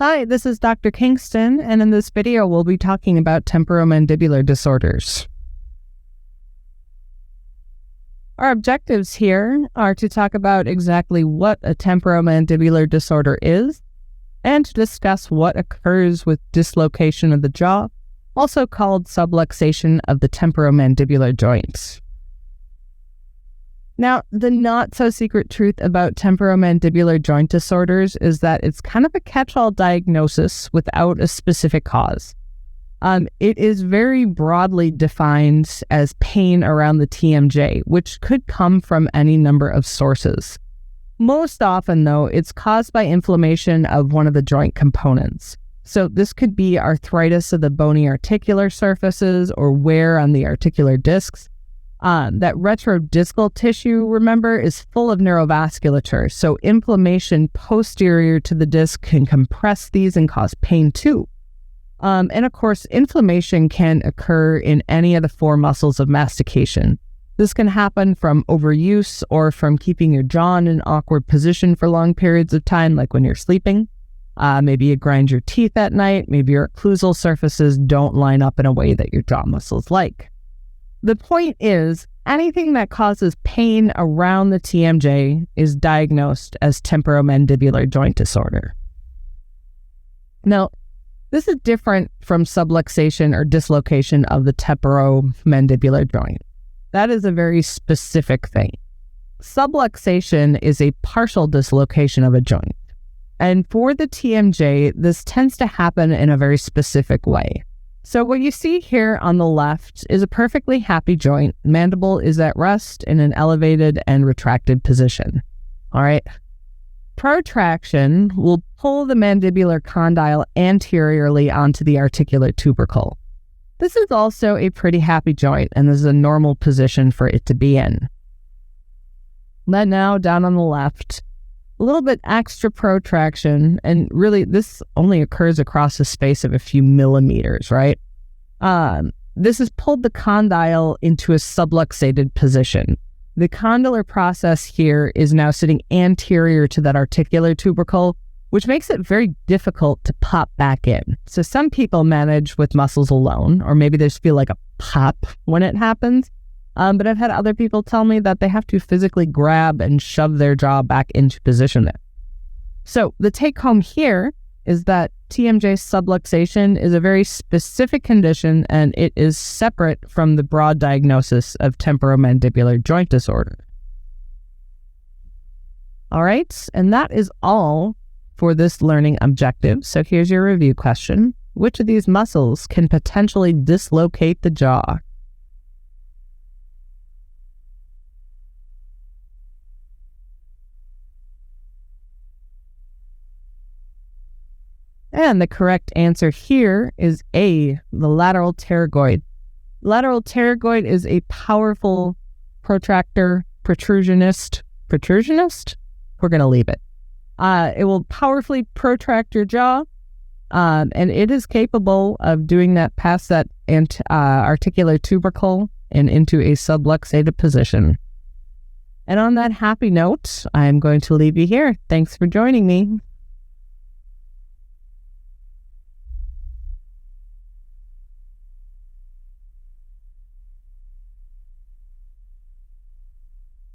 Hi, this is Dr. Kingston, and in this video, we'll be talking about temporomandibular disorders. Our objectives here are to talk about exactly what a temporomandibular disorder is, and to discuss what occurs with dislocation of the jaw, also called subluxation of the temporomandibular joints. Now, the not-so-secret truth about temporomandibular joint disorders is that it's kind of a catch-all diagnosis without a specific cause. It is very broadly defined as pain around the TMJ, which could come from any number of sources. Most often, though, it's caused by inflammation of one of the joint components. So this could be arthritis of the bony articular surfaces or wear on the articular discs. That retrodiscal tissue, remember, is full of neurovasculature, so inflammation posterior to the disc can compress these and cause pain too. And of course, inflammation can occur in any of the four muscles of mastication. This can happen from overuse or from keeping your jaw in an awkward position for long periods of time, like when you're sleeping. Maybe you grind your teeth at night, maybe your occlusal surfaces don't line up in a way that your jaw muscles like. The point is, anything that causes pain around the TMJ is diagnosed as temporomandibular joint disorder. Now, this is different from subluxation or dislocation of the temporomandibular joint. That is a very specific thing. Subluxation is a partial dislocation of a joint. And for the TMJ, this tends to happen in a very specific way. So what you see here on the left is a perfectly happy joint. Mandible is at rest in an elevated and retracted position. All right. Protraction will pull the mandibular condyle anteriorly onto the articular tubercle. This is also a pretty happy joint, and this is a normal position for it to be in. Then now down on the left, a little bit extra protraction, and really this only occurs across a space of a few millimeters, right? This has pulled the condyle into a subluxated position. The condylar process here is now sitting anterior to that articular tubercle, which makes it very difficult to pop back in. So some people manage with muscles alone, or maybe they just feel like a pop when it happens. But I've had other people tell me that they have to physically grab and shove their jaw back into position there. So the take home here is that TMJ subluxation is a very specific condition, and it is separate from the broad diagnosis of temporomandibular joint disorder. All right, and that is all for this learning objective. So here's your review question. Which of these muscles can potentially dislocate the jaw? And the correct answer here is A, the lateral pterygoid. Lateral pterygoid is a powerful protractor, protrusionist? We're going to leave it. It will powerfully protract your jaw, and it is capable of doing that past that articular tubercle and into a subluxated position. And on that happy note, I'm going to leave you here. Thanks for joining me.